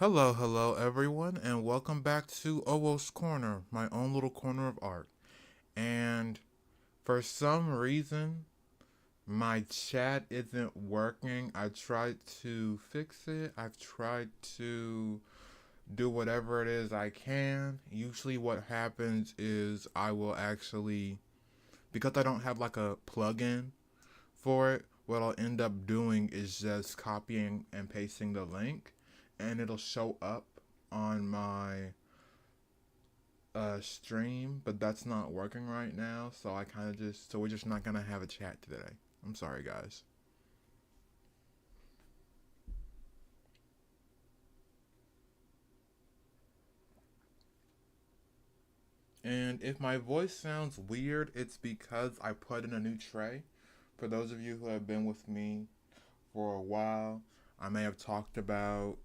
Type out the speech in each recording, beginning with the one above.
Hello everyone, and welcome back to Owoh's Corner, my own little corner of art. And for some reason, my chat isn't working. I tried to fix it. I've tried to do whatever it is I can. Usually, what happens is I will actually, because I don't have like a plugin for it, what I'll end up doing is just copying and pasting the link, and it'll show up on my stream, but that's not working right now. So I kind of just so we're just not gonna have a chat today. I'm sorry, guys. And if my voice sounds weird, it's because I put in a new tray. For those of you who have been with me for a while, I may have talked about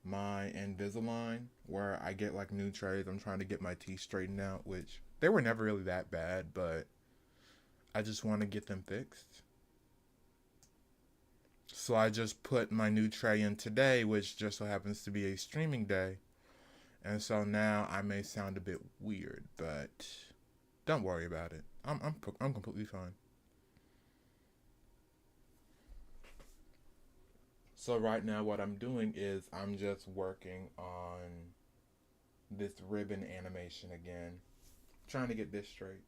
my Invisalign where I get like new trays. I'm trying to get my teeth straightened out, which they were never really that bad, but I just want to get them fixed. So I just put my new tray in today, which just so happens to be a streaming day. And so now I may sound a bit weird, but don't worry about it. I'm completely fine. So right now what I'm doing is I'm just working on this ribbon animation again, trying to get this straight.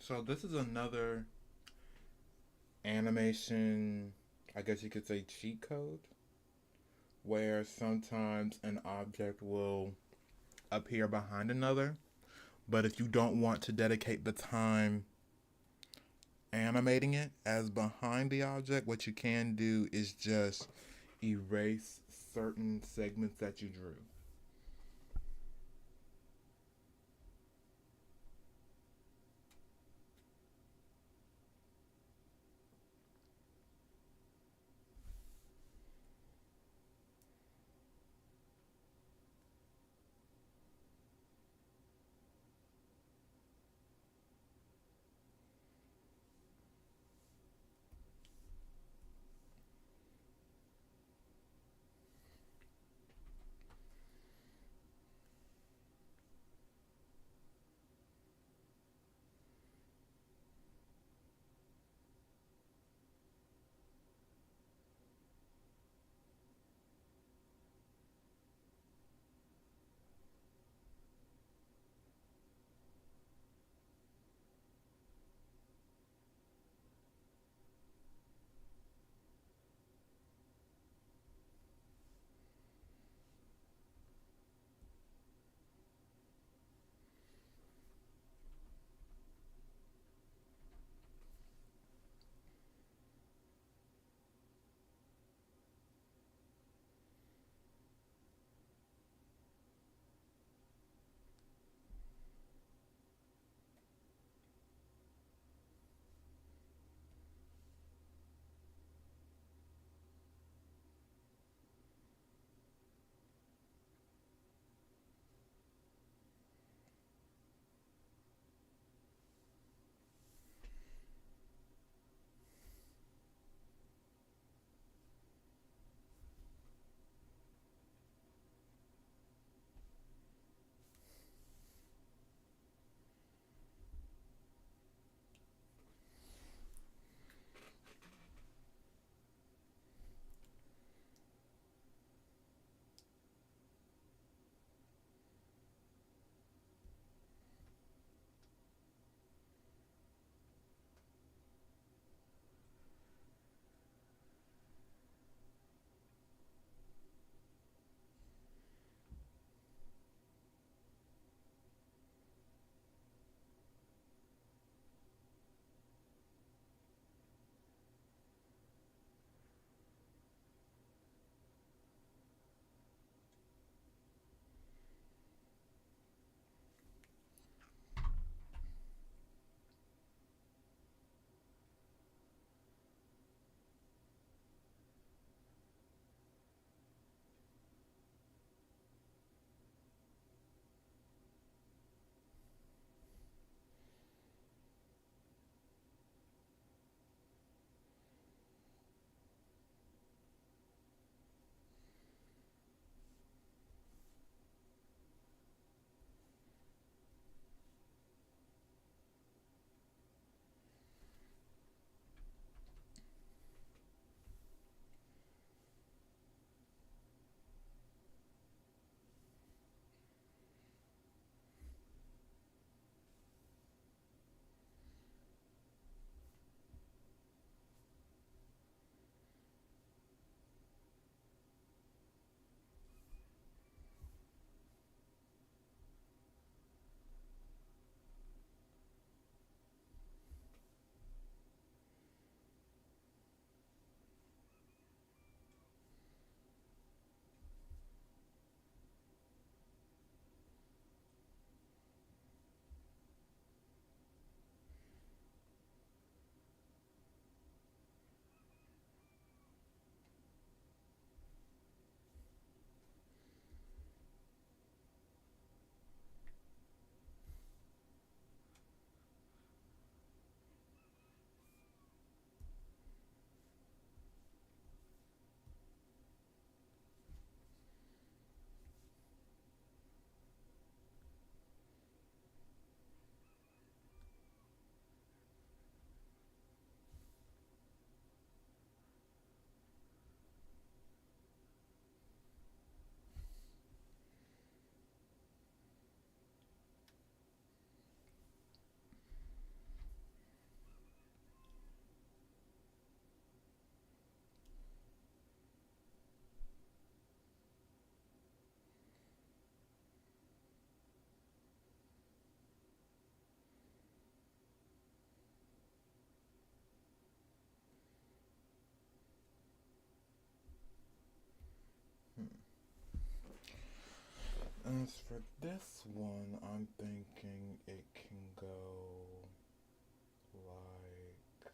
So this is another animation, I guess you could say cheat code, where sometimes an object will appear behind another, but if you don't want to dedicate the time animating it as behind the object, what you can do is just erase certain segments that you drew. As for this one, I'm thinking it can go like.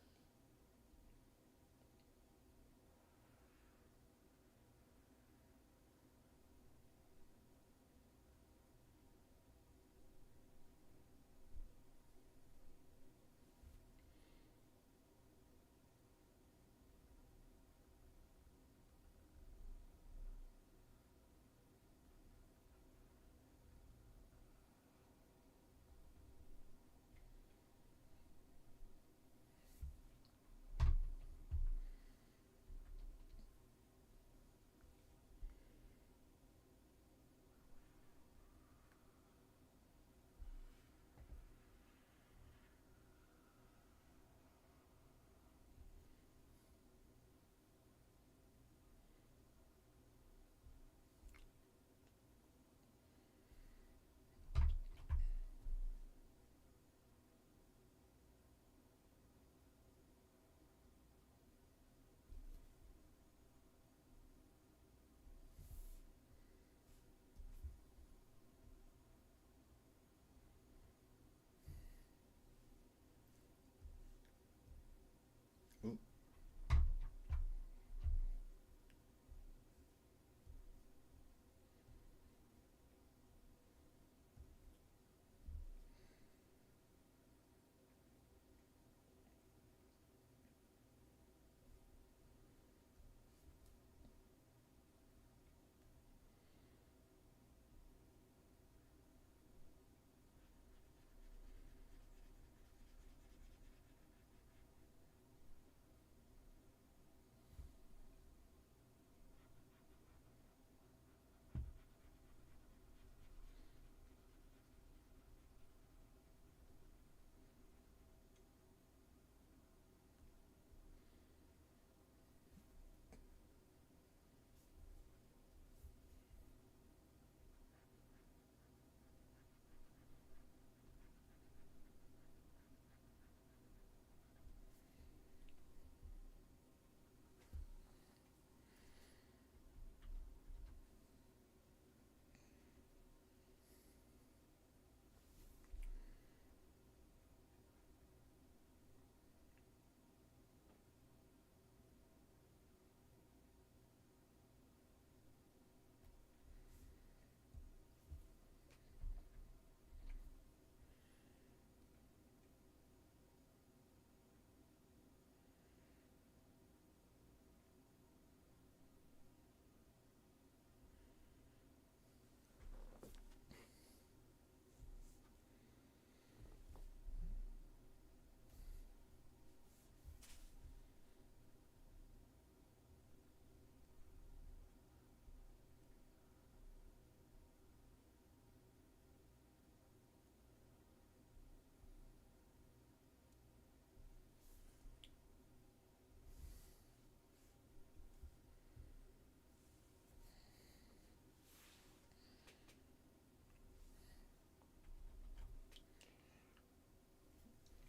Ooh.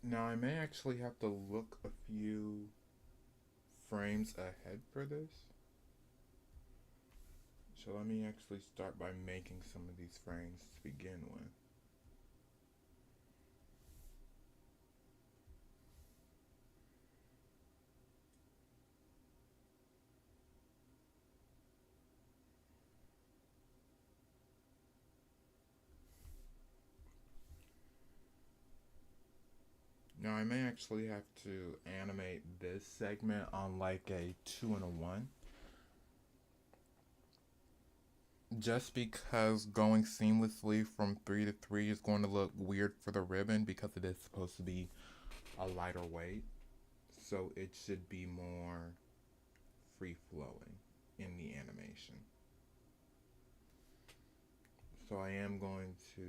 Now, I may actually have to look a few frames ahead for this. So let me actually start by making some of these frames to begin with. Now, I may actually have to animate this segment on like a 2 and a 1. Just because going seamlessly from 3 to 3 is going to look weird for the ribbon because it is supposed to be a lighter weight. So it should be more free flowing in the animation. So I am going to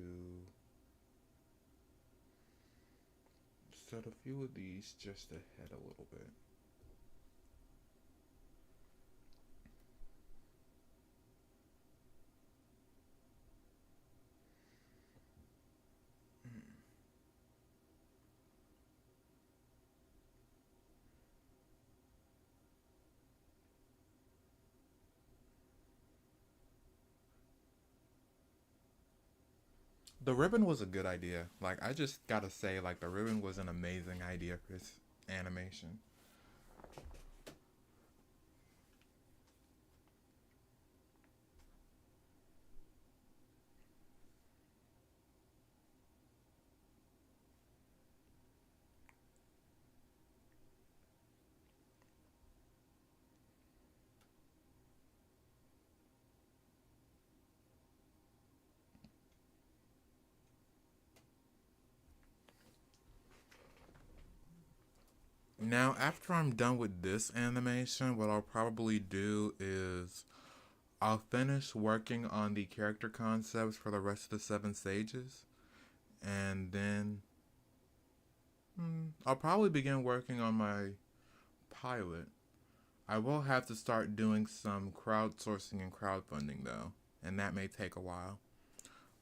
set a few of these just ahead a little bit. The ribbon was a good idea. Like, I just gotta say, like, the ribbon was an amazing idea for this animation. Now, after I'm done with this animation, what I'll probably do is I'll finish working on the character concepts for the rest of the seven stages, and then I'll probably begin working on my pilot. I will have to start doing some crowdsourcing and crowdfunding though, and that may take a while.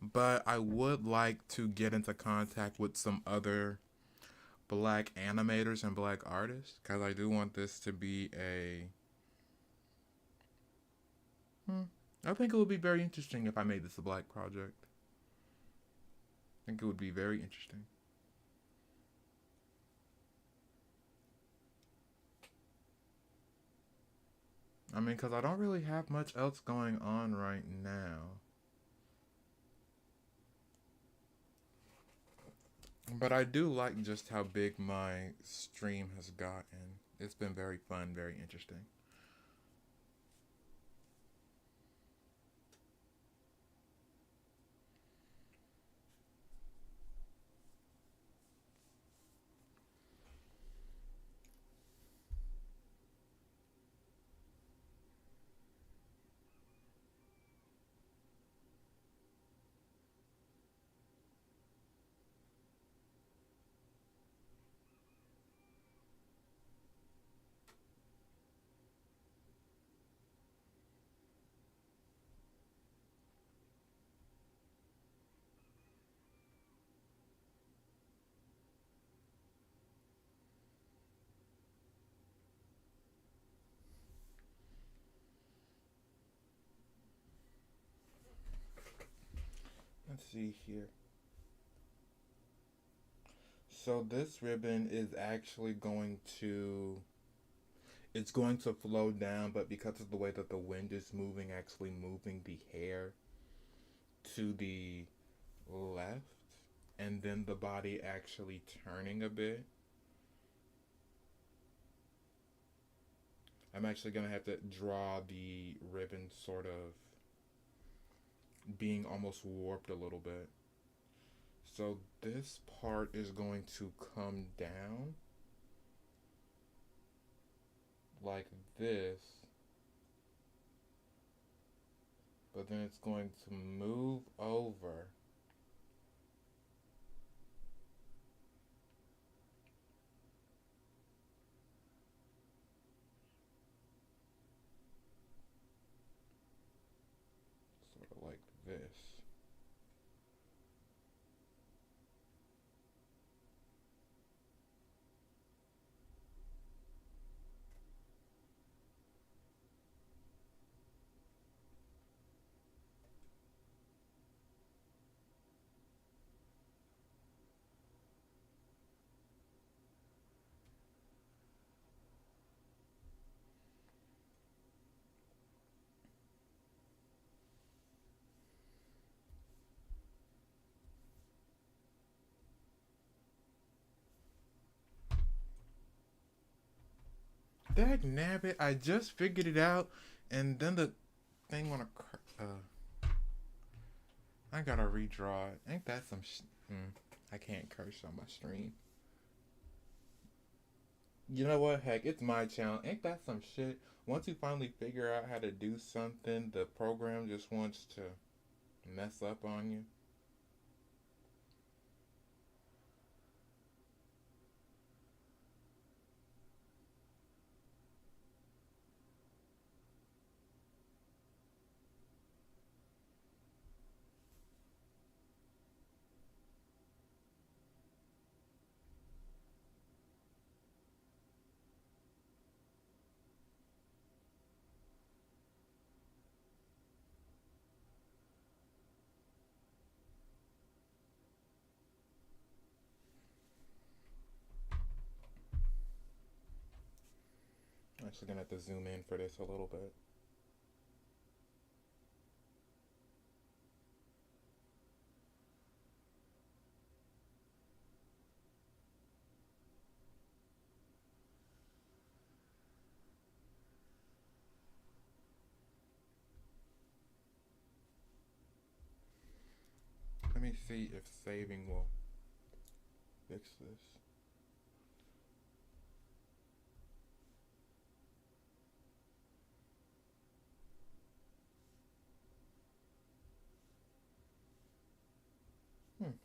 But I would like to get into contact with some other black animators and black artists because I do want this to be a. I think it would be very interesting if I made this a black project. I think it would be very interesting. I mean, because I don't really have much else going on right now. But I do like just how big my stream has gotten. It's been very fun, very interesting. Let's see here. So this ribbon is actually going to it's going to flow down, but because of the way that the wind is moving, actually moving the hair to the left, and then the body actually turning a bit. I'm actually gonna have to draw the ribbon sort of being almost warped a little bit. So this part is going to come down like this, but then it's going to move over. Sort of like this. Dag nabbit, I just figured it out, and then the thing wanna. I gotta redraw it. Ain't that some I can't curse on my stream. You know what? Heck, it's my channel. Ain't that some shit? Once you finally figure out how to do something, the program just wants to mess up on you. actually gonna have to zoom in for this a little bit. Let me see if saving will fix this.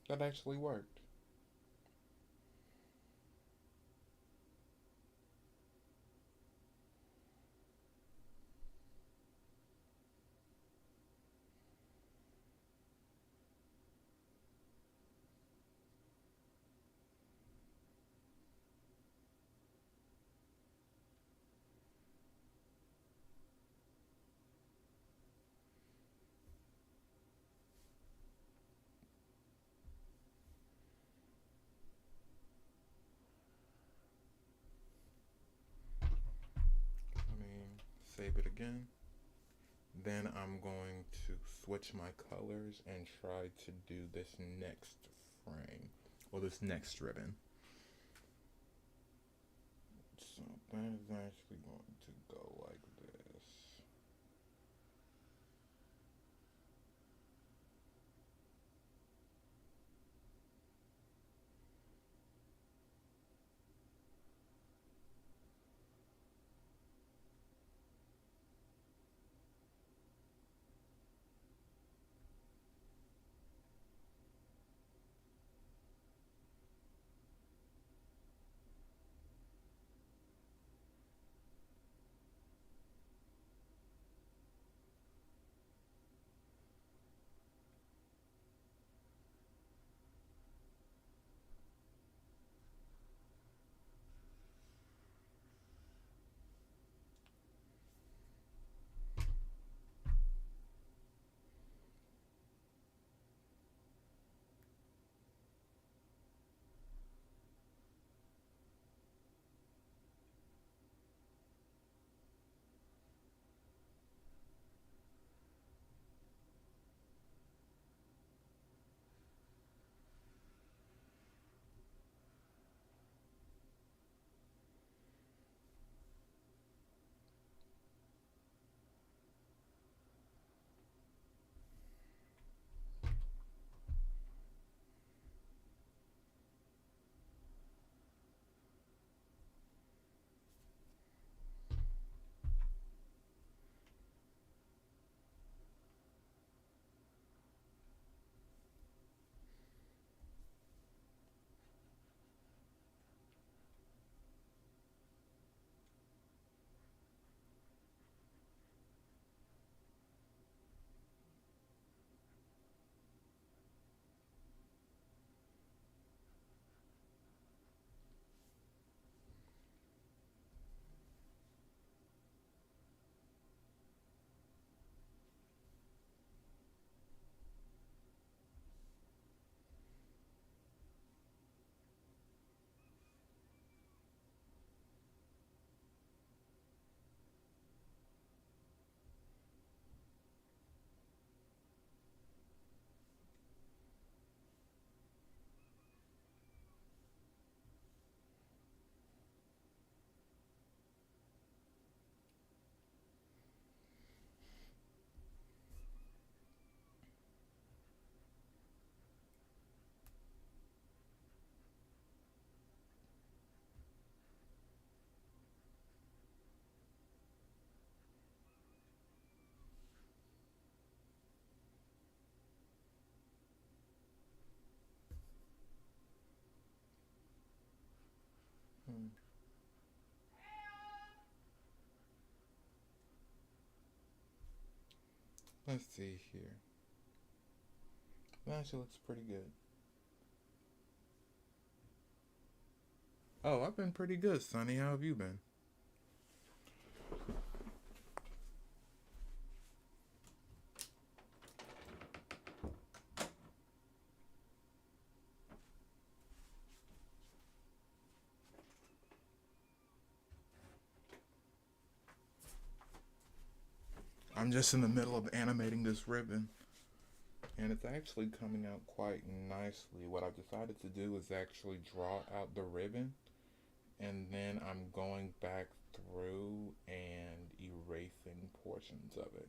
That actually worked. Let me save it again. Then I'm going to switch my colors and try to do this next frame, or this next ribbon. So that is actually going to go like this. Hmm. Let's see here. That actually looks pretty good. Oh, I've been pretty good, Sonny. How have you been? I'm just in the middle of animating this ribbon, and it's actually coming out quite nicely. What I've decided to do is actually draw out the ribbon, and then I'm going back through and erasing portions of it.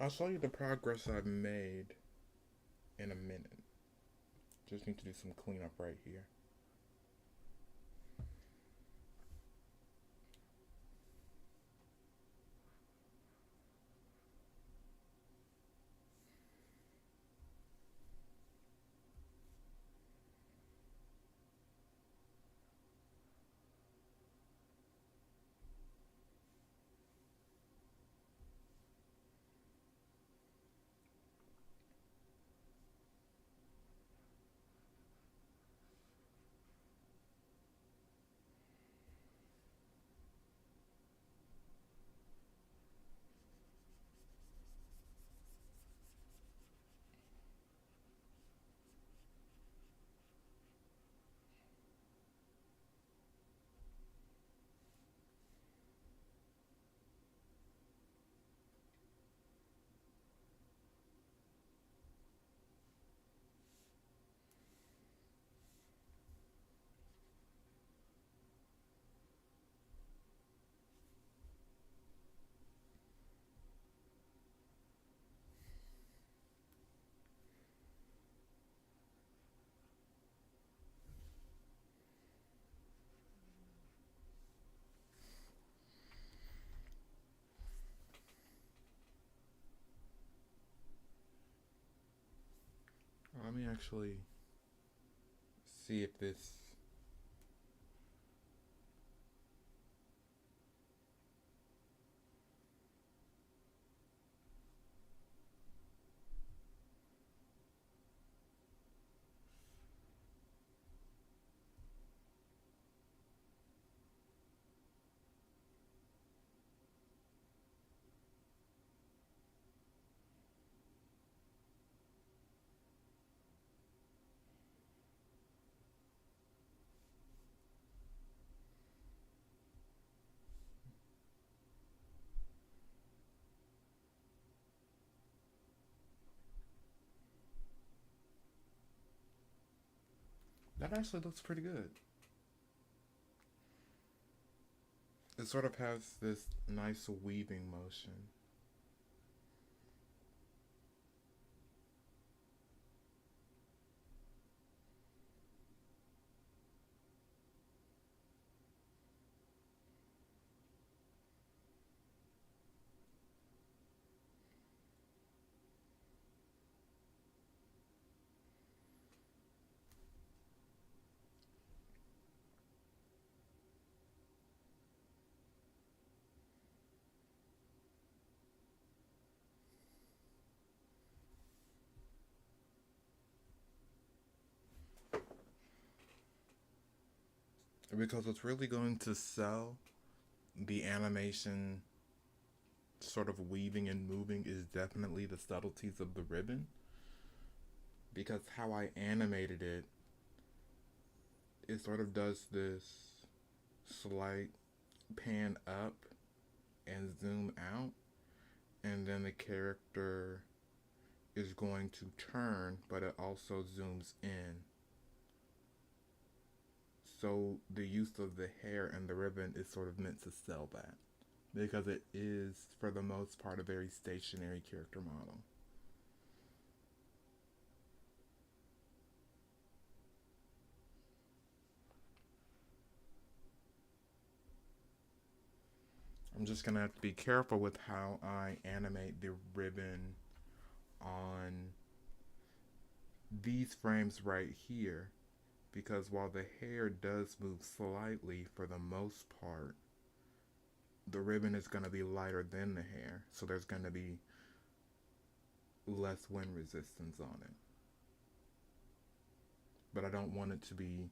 I'll show you the progress I've made in a minute. Just need to do some cleanup right here. Let me actually see if this. That actually looks pretty good. It sort of has this nice weaving motion. Because what's really going to sell the animation sort of weaving and moving is definitely the subtleties of the ribbon. Because how I animated it, it sort of does this slight pan up and zoom out, and then the character is going to turn, but it also zooms in. So the use of the hair and the ribbon is sort of meant to sell that because it is, for the most part, a very stationary character model. I'm just gonna have to be careful with how I animate the ribbon on these frames right here because while the hair does move slightly for the most part, the ribbon is going to be lighter than the hair, so there's going to be less wind resistance on it. But I don't want it to be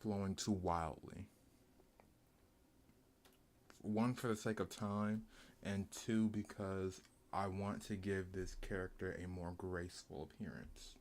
flowing too wildly. One, for the sake of time, and two, because I want to give this character a more graceful appearance.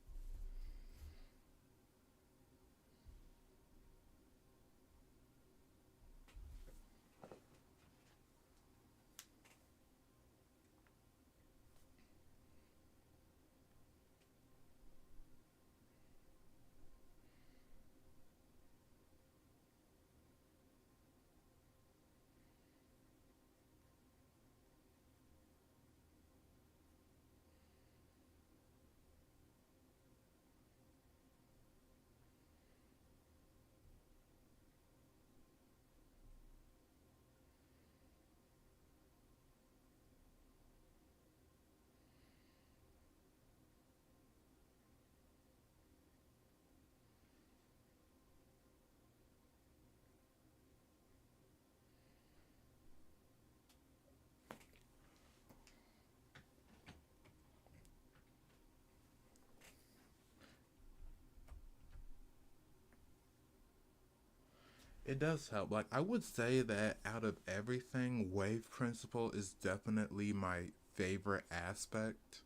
It does help. Like, I would say that out of everything, wave principle is definitely my favorite aspect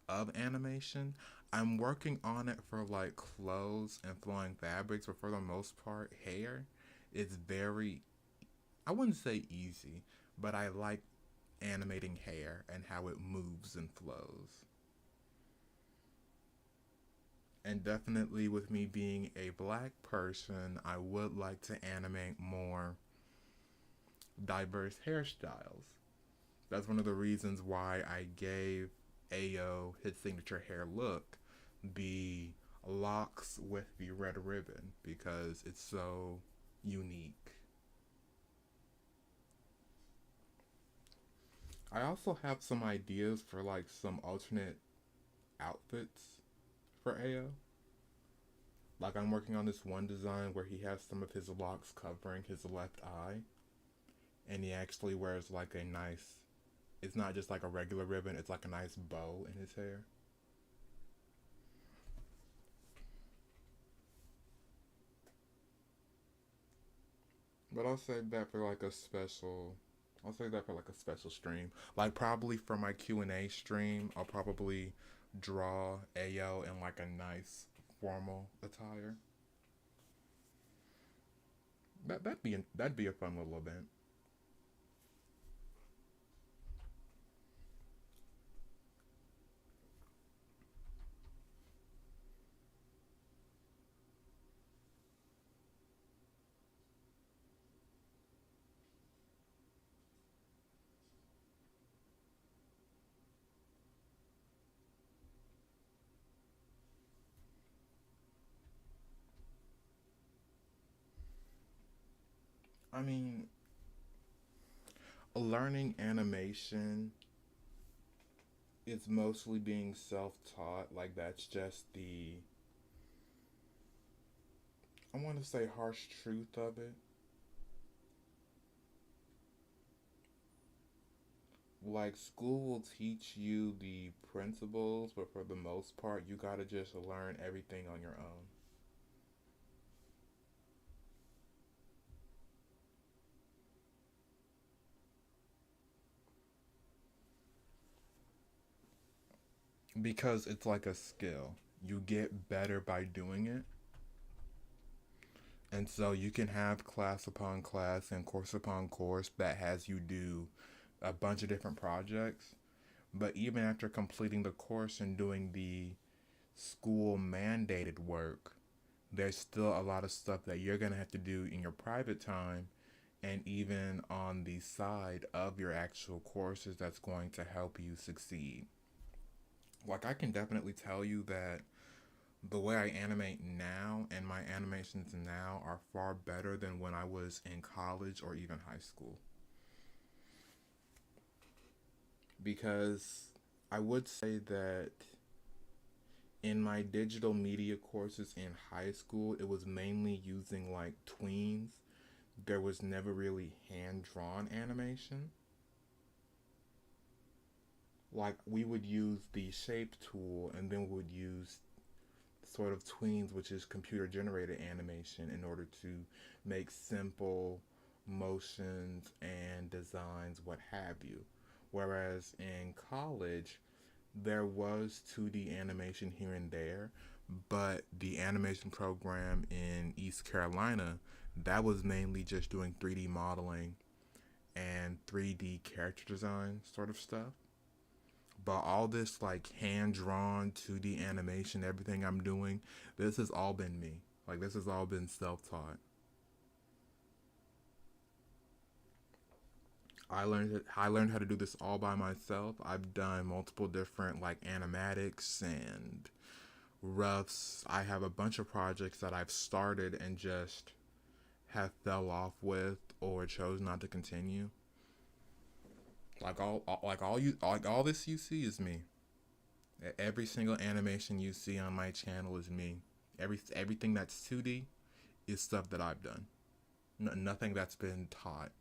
of animation. I'm working on it for like clothes and flowing fabrics, but for the most part, hair is very, I wouldn't say easy, but I like animating hair and how it moves and flows. And definitely with me being a black person, I would like to animate more diverse hairstyles. That's one of the reasons why I gave Ayo his signature hair look, the locks with the red ribbon, because it's so unique. I also have some ideas for like some alternate outfits for Ayo. Like I'm working on this one design where he has some of his locks covering his left eye, and he actually wears like a nice. It's not just like a regular ribbon; it's like a nice bow in his hair. But I'll save that for like a special. I'll save that for like a special stream. Like probably for my Q&A stream, I'll probably draw Ayo in like a nice formal attire. That'd be a fun little event. I mean, learning animation is mostly being self-taught. Like that's just the I want to say harsh truth of it. Like school will teach you the principles, but for the most part, you gotta just learn everything on your own. Because it's like a skill. You get better by doing it. And so you can have class upon class and course upon course that has you do a bunch of different projects. But even after completing the course and doing the school mandated work, there's still a lot of stuff that you're going to have to do in your private time and even on the side of your actual courses that's going to help you succeed. Like, I can definitely tell you that the way I animate now and my animations now are far better than when I was in college or even high school. Because I would say that in my digital media courses in high school, it was mainly using like tweens. There was never really hand drawn animation. Like, we would use the shape tool and then we would use sort of tweens, which is computer generated animation, in order to make simple motions and designs, what have you. Whereas in college, there was 2D animation here and there, but the animation program in East Carolina, that was mainly just doing 3D modeling and 3D character design sort of stuff. But all this like hand drawn 2D animation, everything I'm doing, this has all been me. Like, this has all been self taught. I learned how to do this all by myself. I've done multiple different like animatics and roughs. I have a bunch of projects that I've started and just have fell off with or chose not to continue. Like all this you see is me. Every single animation you see on my channel is me. Everything that's 2D is stuff that I've done. Nothing that's been taught.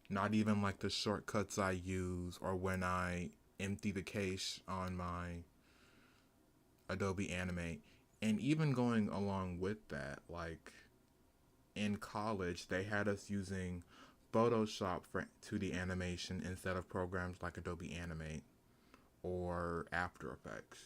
Not even like the shortcuts I use or when I empty the cache on my Adobe Animate. And even going along with that, like in college, they had us using Photoshop for 2D animation instead of programs like Adobe Animate or After Effects.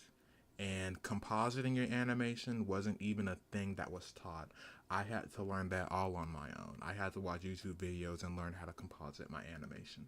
And compositing your animation wasn't even a thing that was taught. I had to learn that all on my own. I had to watch YouTube videos and learn how to composite my animation.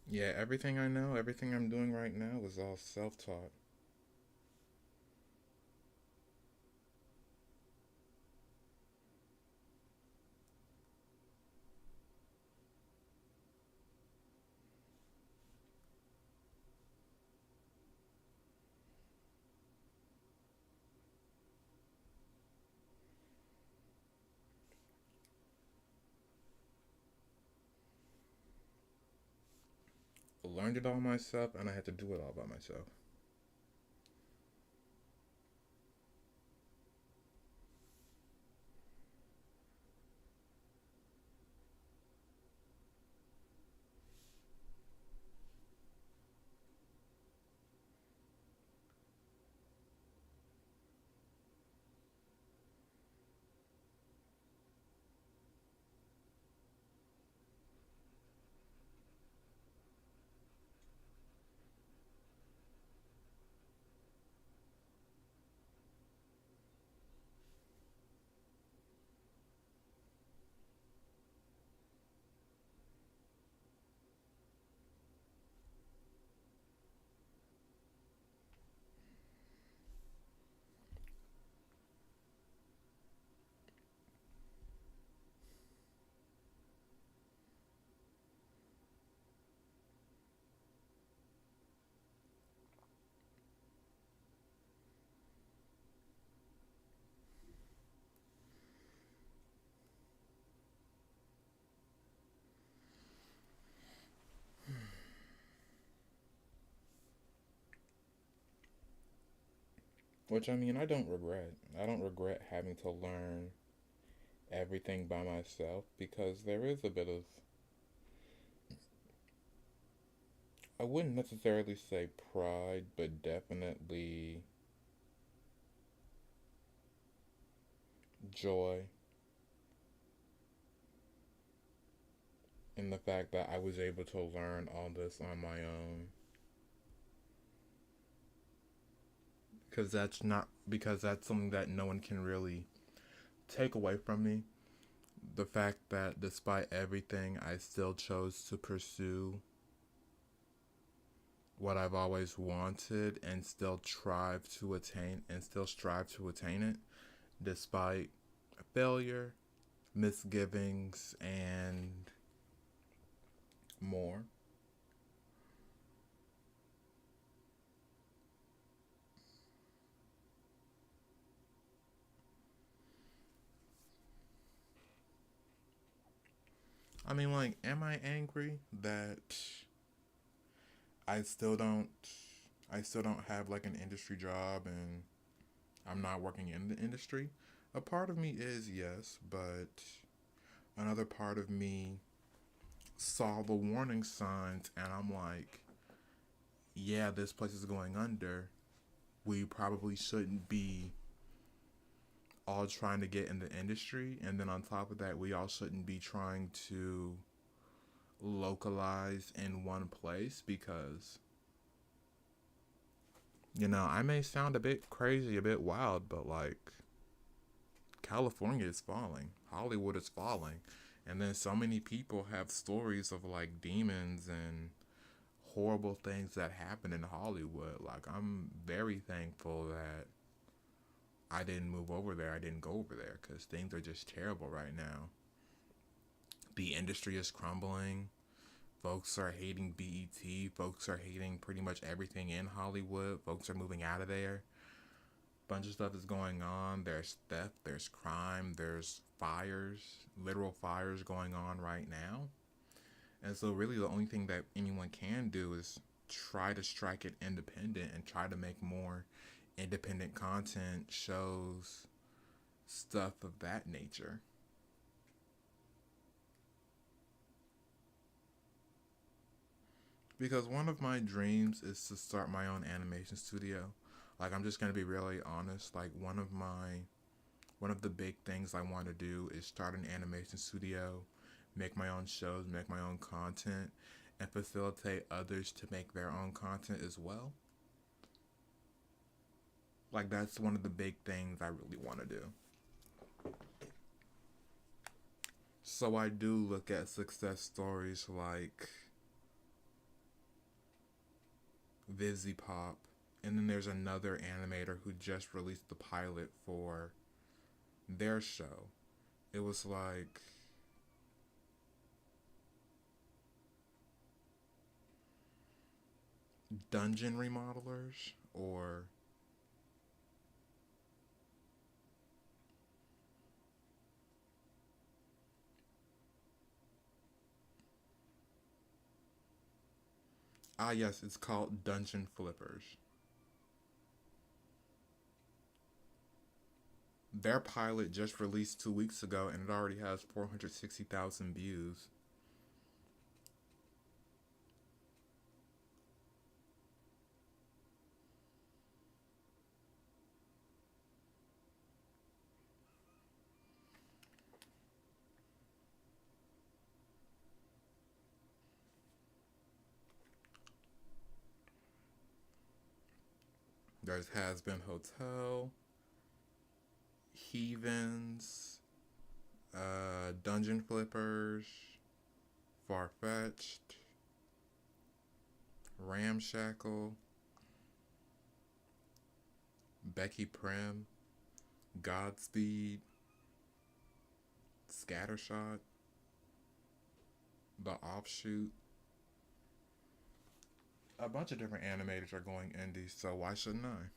Yeah, everything I know, everything I'm doing right now is all self taught. Learned it all myself, and I had to do it all by myself. Which, I mean, I don't regret. I don't regret having to learn everything by myself because there is a bit of, I wouldn't necessarily say pride, but definitely joy in the fact that I was able to learn all this on my own. Because that's something that no one can really take away from me. The fact that despite everything, I still chose to pursue what I've always wanted and still strive to attain it despite failure, misgivings, and more. I mean, like, am I angry that I still don't I still don't have like an industry job and I'm not working in the industry? A part of me is yes, but another part of me saw the warning signs and I'm like, yeah, this place is going under. We probably shouldn't be all trying to get in the industry. And then on top of that, we all shouldn't be trying to localize in one place because, I may sound a bit crazy, a bit wild, but like, California is falling, Hollywood is falling. And then so many people have stories of like demons and horrible things that happen in Hollywood. Like, I'm very thankful that I didn't move over there. I didn't go over there because things are just terrible right now. The industry is crumbling. Folks are hating BET. Folks are hating pretty much everything in Hollywood. Folks are moving out of there. Bunch of stuff is going on. There's theft, there's crime, there's fires, literal fires going on right now. And so, really, the only thing that anyone can do is try to strike it independent and try to make more independent content, shows, stuff of that nature. Because one of my dreams is to start my own animation studio. Like, I'm just gonna be really honest. Like, one of the big things I want to do is start an animation studio, make my own shows, make my own content, and facilitate others to make their own content as well. Like, that's one of the big things I really want to do. So I do look at success stories like Vizzy Pop, and then there's another animator who just released the pilot for their show. It was like dungeon remodelers or yes, it's called Dungeon Flippers. Their pilot just released 2 weeks ago and it already has 460,000 views. There's Has Been Hotel, Heathens, Dungeon Flippers, Farfetched, Ramshackle, Becky Prim, Godspeed, Scattershot, The Offshoot. A bunch of different animators are going indie, so why shouldn't I?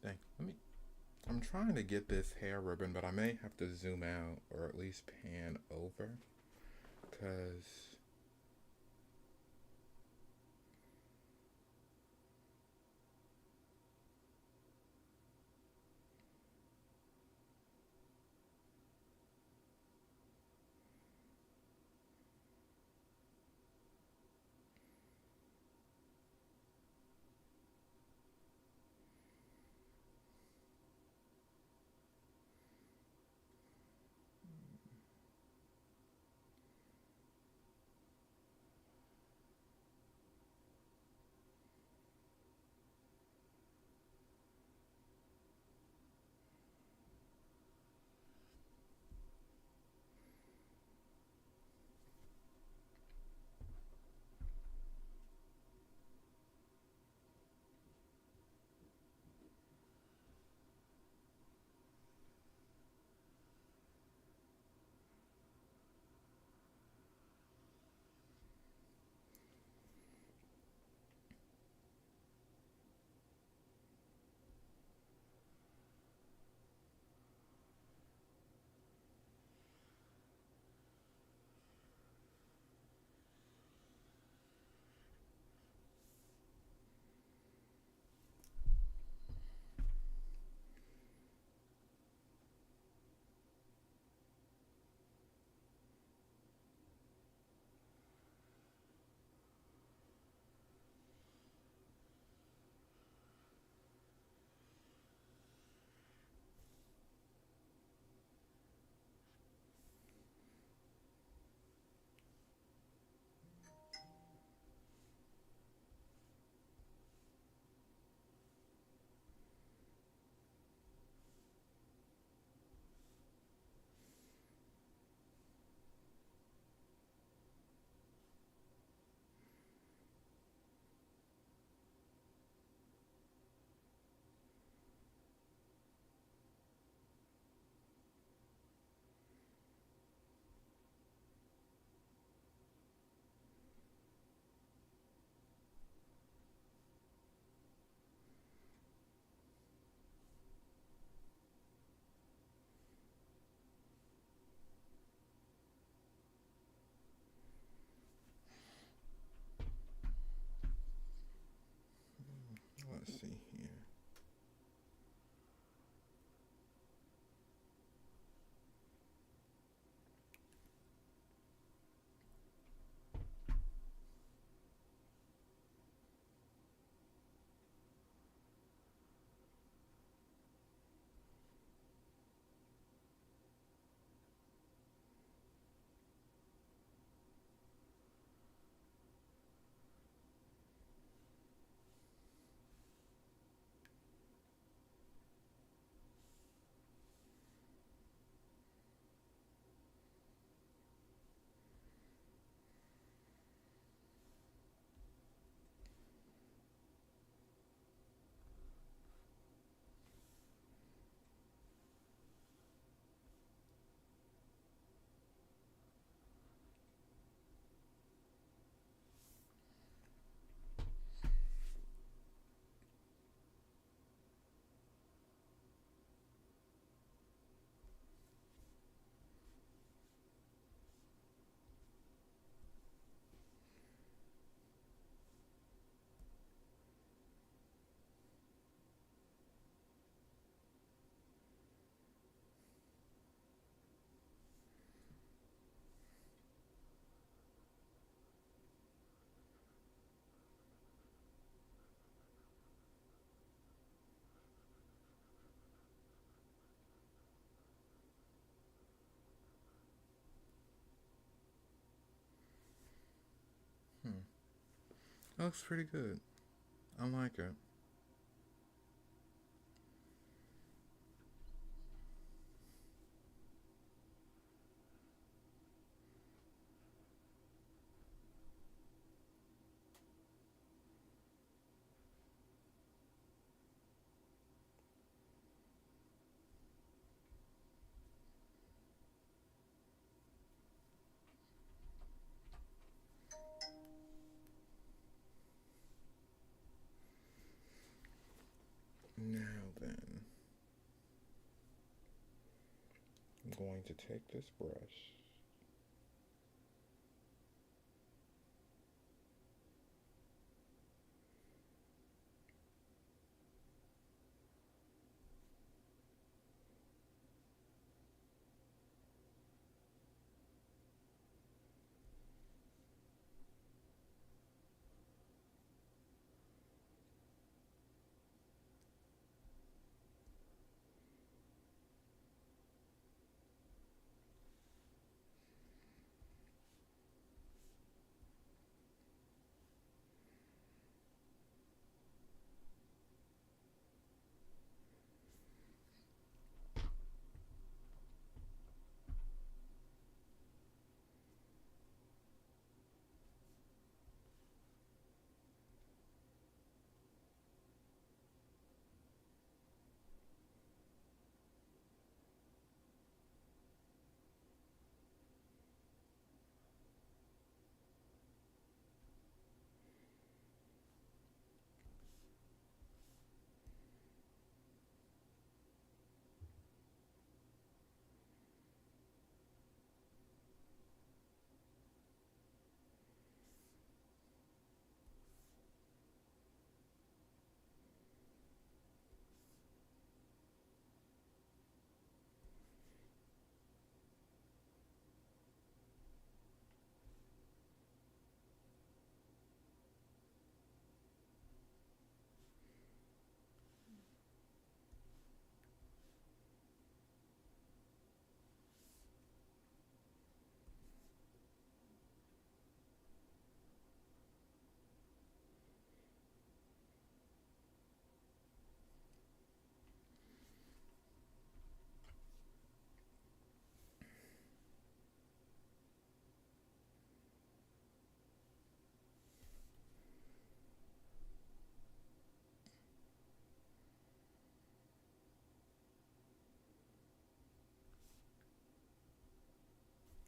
Dang, I'm trying to get this hair ribbon, but I may have to zoom out or at least pan over because That looks pretty good. I like it. Now then, I'm going to take this brush.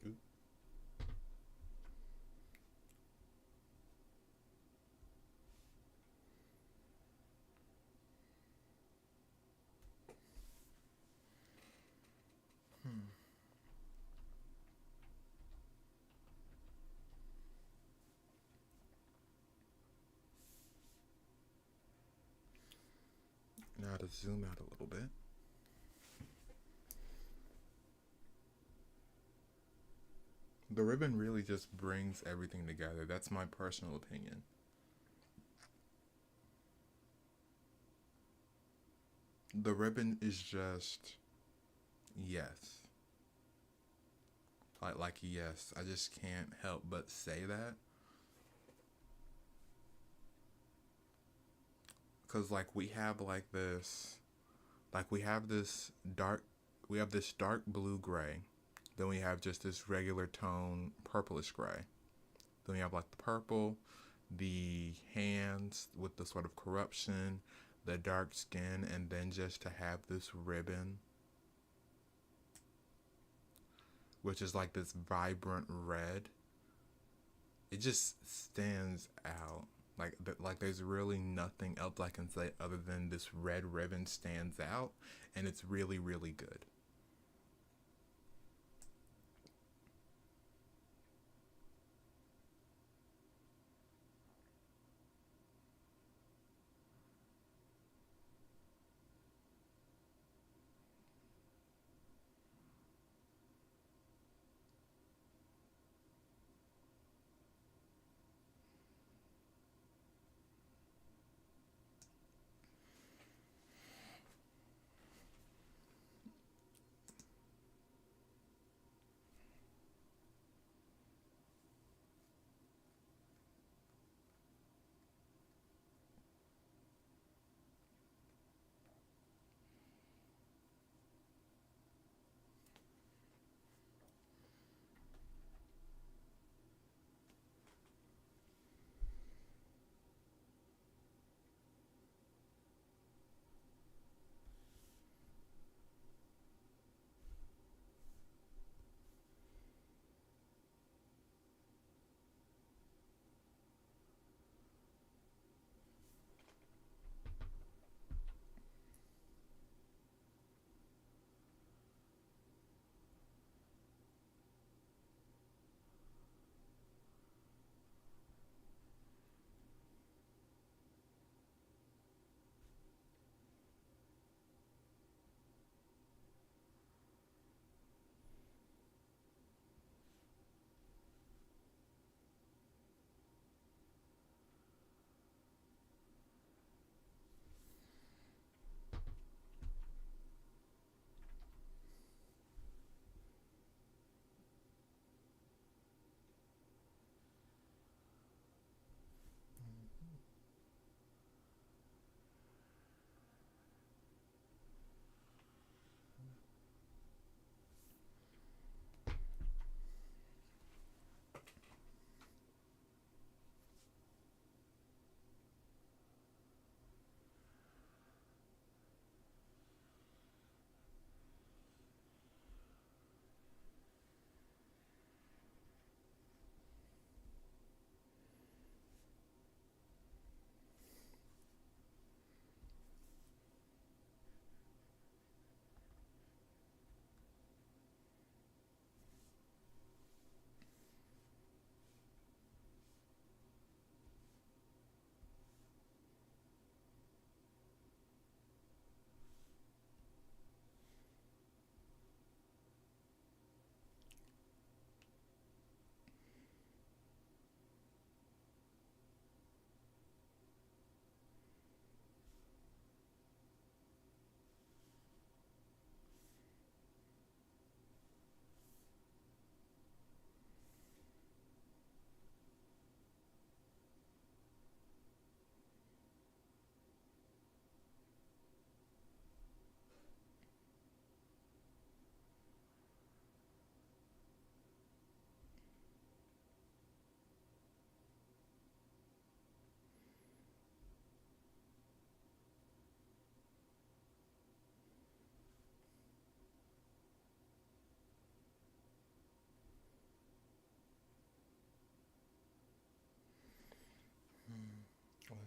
Ooh. Hmm. Now to zoom out a little bit. The ribbon really just brings everything together. That's my personal opinion. The ribbon is just yes. Like yes. I just can't help but say that cuz like we have this dark we have this dark blue gray. Then we have just this regular tone purplish gray. Then we have like the purple, the hands with the sort of corruption, the dark skin, and then just to have this ribbon, which is like this vibrant red, it just stands out. Like there's really nothing else I can say other than this red ribbon stands out, and it's really really good.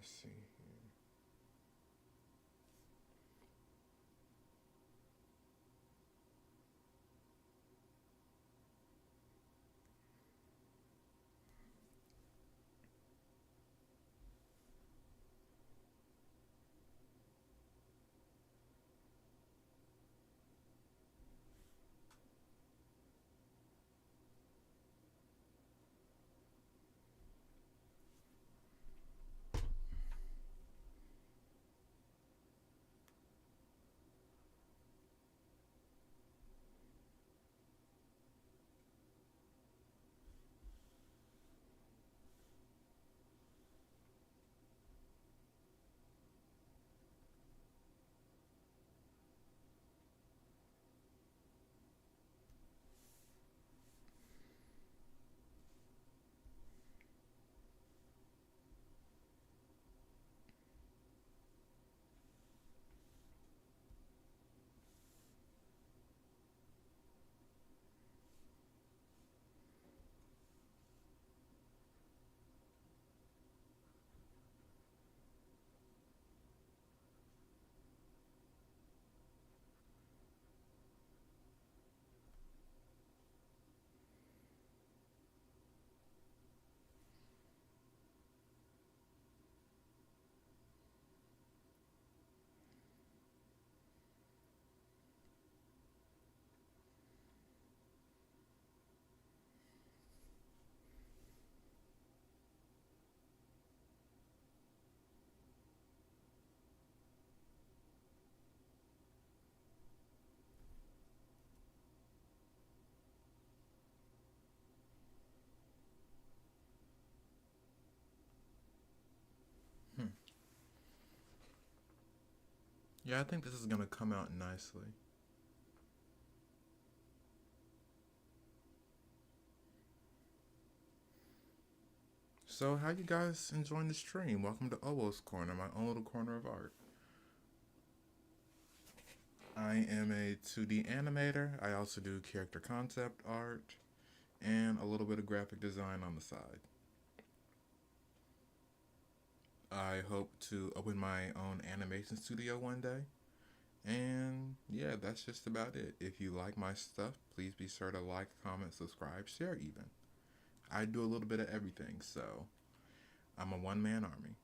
Let's see here. Hmm. Yeah, I think this is gonna come out nicely. So, how you guys enjoying the stream? Welcome to Owoh's Corner, my own little corner of art. I am a 2D animator. I also do character concept art and a little bit of graphic design on the side. I hope to open my own animation studio one day. And yeah, that's just about it. If you like my stuff, please be sure to like, comment, subscribe, share even. I do a little bit of everything, so I'm a one man army.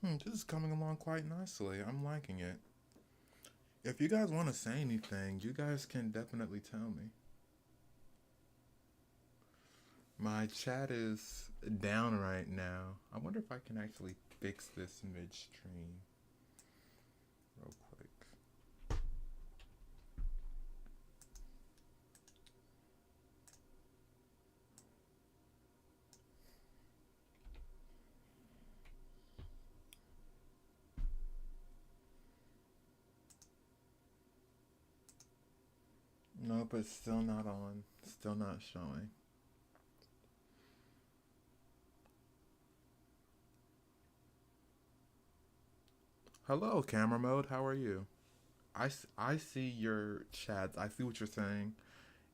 This is coming along quite nicely. I'm liking it. If you guys want to say anything, you guys can definitely tell me. My chat is down right now. I wonder if I can actually fix this midstream real quick. Nope, it's still not on. Still not showing. Hello, camera mode. How are you? I see your chats. I see what you're saying.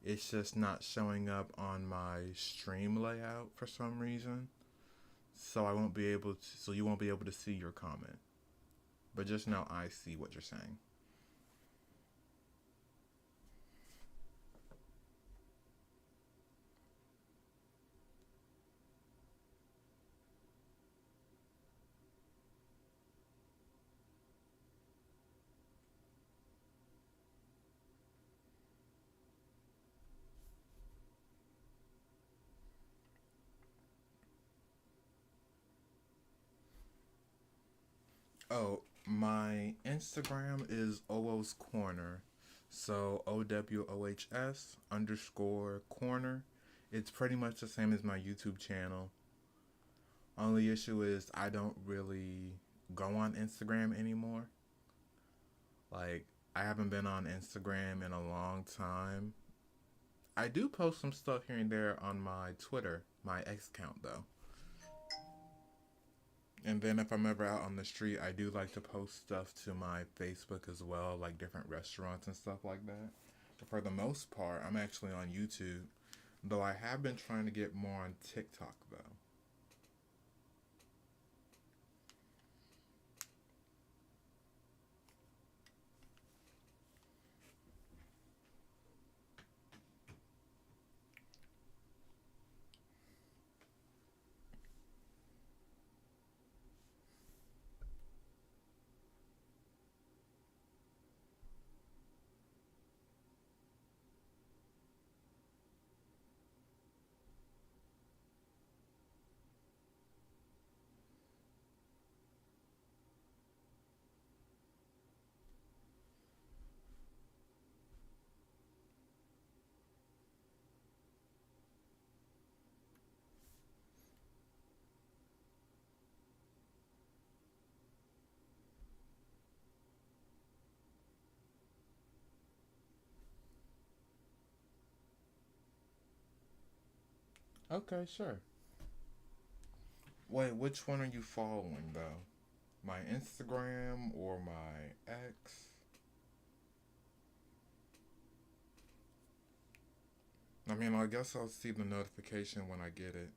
It's just not showing up on my stream layout for some reason. So I won't be able to. So you won't be able to see your comment. But just now, I see what you're saying. Oh, my Instagram is Owoh's Corner. So OWOHS underscore corner. It's pretty much the same as my YouTube channel. Only issue is I don't really go on Instagram anymore. Like, I haven't been on Instagram in a long time. I do post some stuff here and there on my Twitter, my X account though. And then if I'm ever out on the street, I do like to post stuff to my Facebook as well, like different restaurants and stuff like that. But for the most part, I'm actually on YouTube, though I have been trying to get more on TikTok though. Okay, sure. Wait, which one are you following though? My Instagram or my X? I mean, I guess I'll see the notification when I get it.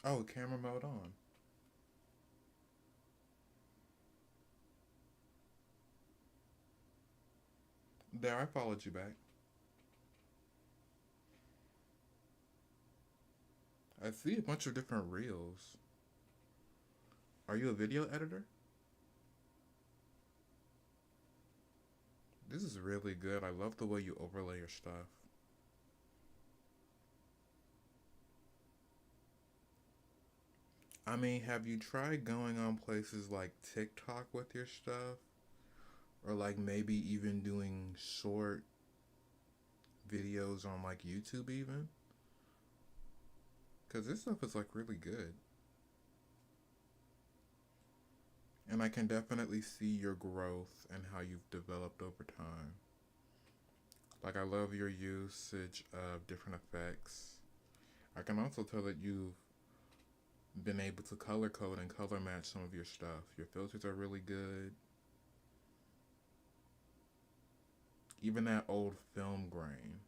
Oh, camera mode on. There, I followed you back. I see a bunch of different reels. Are you a video editor? This is really good. I love the way you overlay your stuff. I mean, have you tried going on places like TikTok with your stuff? Or like maybe even doing short videos on like YouTube even? Because this stuff is like really good. And I can definitely see your growth and how you've developed over time. Like, I love your usage of different effects. I can also tell that you've been able to color code and color match some of your stuff. Your filters are really good. Even that old film grain.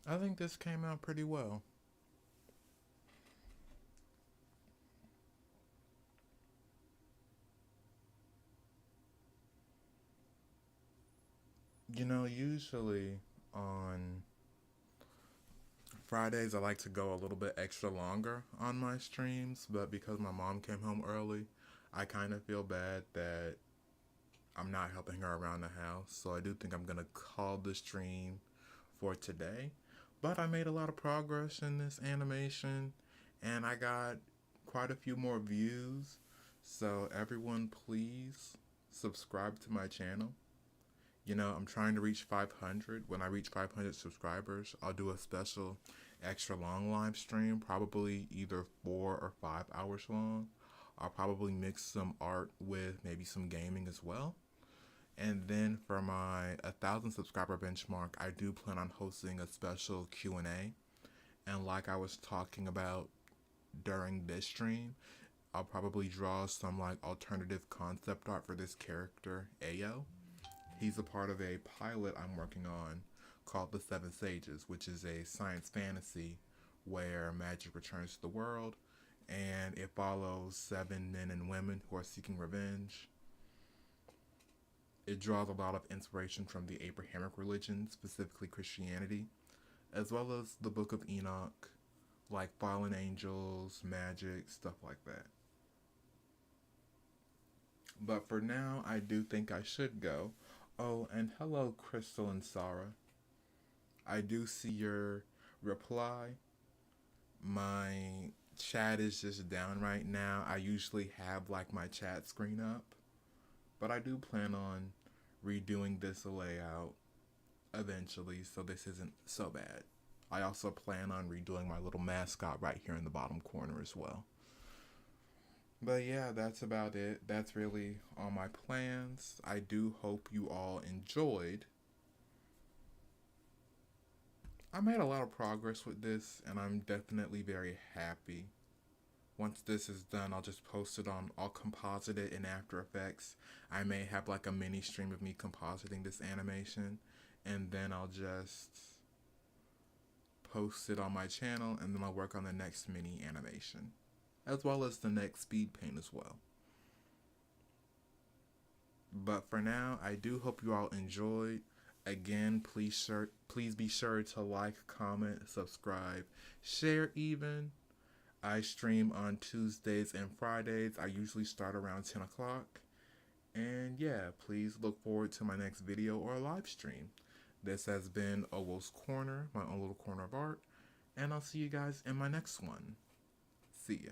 I think this came out pretty well. Usually on Fridays I like to go a little bit extra longer on my streams, but because my mom came home early, I kind of feel bad that I'm not helping her around the house. So I do think I'm gonna call the stream for today. But I made a lot of progress in this animation and I got quite a few more views. So everyone please subscribe to my channel. I'm trying to reach 500. When I reach 500 subscribers, I'll do a special extra long live stream, probably either 4 or 5 hours long. I'll probably mix some art with maybe some gaming as well. And then for my 1,000 subscriber benchmark, I do plan on hosting a special Q&A. And like I was talking about during this stream, I'll probably draw some like alternative concept art for this character, Owoh. He's a part of a pilot I'm working on called The Seven Sages, which is a science fantasy where magic returns to the world and it follows 7 men and women who are seeking revenge. It draws a lot of inspiration from the Abrahamic religion, specifically Christianity, as well as the Book of Enoch, like fallen angels, magic, stuff like that. But for now, I do think I should go. Oh, and hello, Crystal and Sarah. I do see your reply. My chat is just down right now. I usually have like my chat screen up, but I do plan on redoing this layout eventually, so this isn't so bad. I also plan on redoing my little mascot right here in the bottom corner as well. But yeah, that's about it. That's really all my plans. I do hope you all enjoyed. I made a lot of progress with this, and I'm definitely very happy. Once this is done, I'll just post it on, I'll composite it in After Effects. I may have like a mini stream of me compositing this animation, and then I'll just post it on my channel, and then I'll work on the next mini animation, as well as the next speed paint as well. But for now, I do hope you all enjoyed. Again, please be sure to like, comment, subscribe, share even. I stream on Tuesdays and Fridays. I usually start around 10 o'clock. And yeah, please look forward to my next video or live stream. This has been Owoh's Corner, my own little corner of art. And I'll see you guys in my next one. See ya.